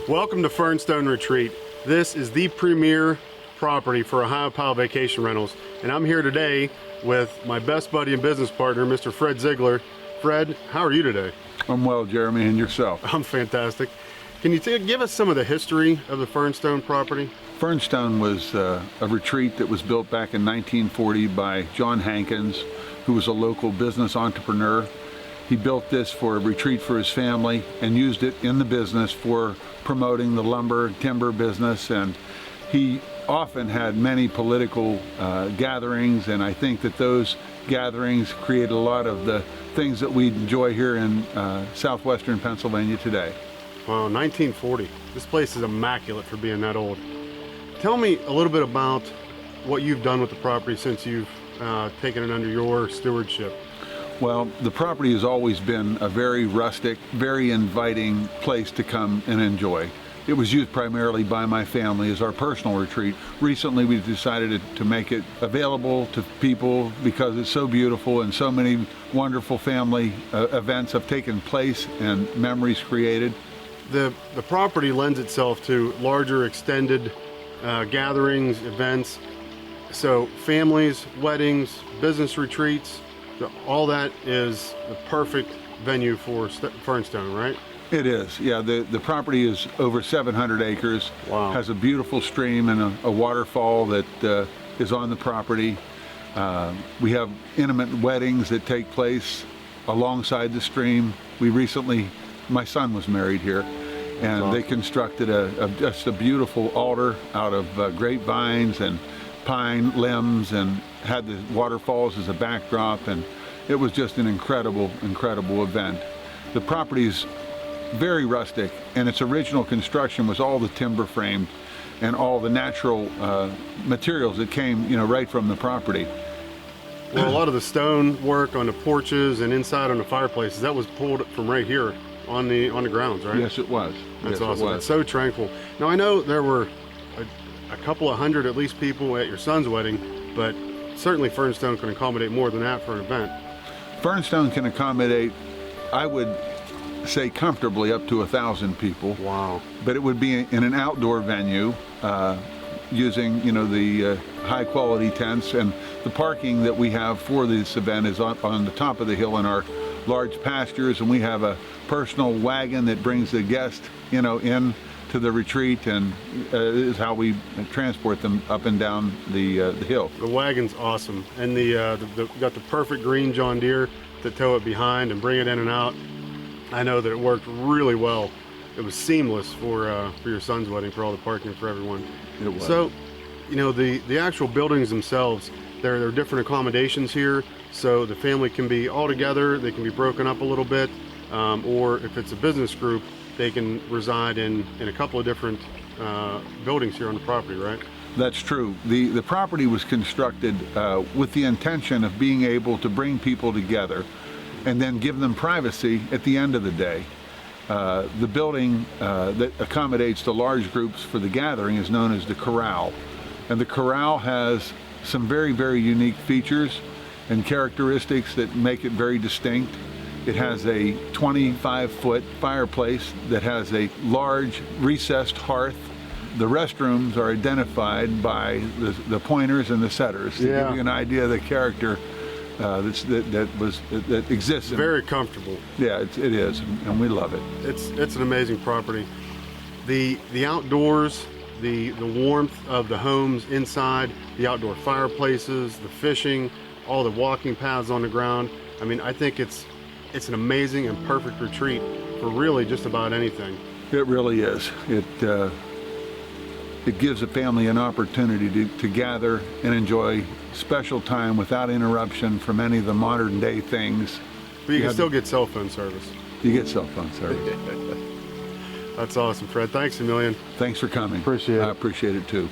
Welcome to Fernstone Retreat. This is the premier property for Ohio Pile Vacation Rentals, and I'm here today with my best buddy and business partner, Mr. Fred Ziegler. Fred, how are you today? I'm well, Jeremy, and yourself? I'm fantastic. Can you give us some of the history of the Fernstone property? Fernstone was a retreat that was built back in 1940 by John Hankins, who was a local business entrepreneur. He built this for a retreat for his family and used it in the business for promoting the lumber timber business, and he often had many political gatherings, and I think that those gatherings create a lot of the things that we enjoy here in southwestern Pennsylvania today. Wow, 1940. This place is immaculate for being that old. Tell me a little bit about what you've done with the property since you've taken it under your stewardship. Well, the property has always been a very rustic, very inviting place to come and enjoy. It was used primarily by my family as our personal retreat. Recently, we've decided to make it available to people because it's so beautiful and so many wonderful family events have taken place and memories created. The property lends itself to larger extended gatherings, events. So families, weddings, business retreats, all that is the perfect venue for Fernstone, right? It is, yeah. The property is over 700 acres. Wow. Has a beautiful stream and a waterfall that is on the property. We have intimate weddings that take place alongside the stream. We recently, my son was married here, and awesome. They constructed just a beautiful altar out of grapevines and pine limbs and had the waterfalls as a backdrop, and it was just an incredible event. The property's very rustic, and its original construction was all the timber framed and all the natural materials that came right from the property. Well, a lot of the stone work on the porches and inside on the fireplaces, that was pulled from right here on the grounds, right? Yes, it was. That's yes, awesome. It was. That's so tranquil. Now I know there were a couple of hundred at least people at your son's wedding, but certainly Fernstone can accommodate more than that for an event. Fernstone can accommodate, I would say, comfortably up to 1,000 people. Wow. But it would be in an outdoor venue using the high quality tents, and the parking that we have for this event is on the top of the hill in our large pastures, and we have a personal wagon that brings the guest in to the retreat, and is how we transport them up and down the hill. The wagon's awesome, and got the perfect green John Deere to tow it behind and bring it in and out. I know that it worked really well. It was seamless for your son's wedding, for all the parking for everyone. It was. So, the actual buildings themselves, there are different accommodations here, so the family can be all together, they can be broken up a little bit, or if it's a business group, they can reside in a couple of different buildings here on the property, right? That's true. The property was constructed with the intention of being able to bring people together and then give them privacy at the end of the day. The building that accommodates the large groups for the gathering is known as the corral. And the corral has some very, very unique features and characteristics that make it very distinct. It has a 25-foot fireplace that has a large recessed hearth. The restrooms are identified by the pointers and the setters to give you an idea of the character that exists. Very comfortable. Yeah, it is, and we love it. It's an amazing property. The outdoors, the warmth of the homes inside, the outdoor fireplaces, the fishing, all the walking paths on the ground. I mean, I think it's an amazing and perfect retreat for really just about anything. It really is. It gives a family an opportunity to gather and enjoy special time without interruption from any of the modern day things. But you can still get cell phone service. You get cell phone service. That's awesome, Fred. Thanks a million. Thanks for coming. Appreciate it. I appreciate it too.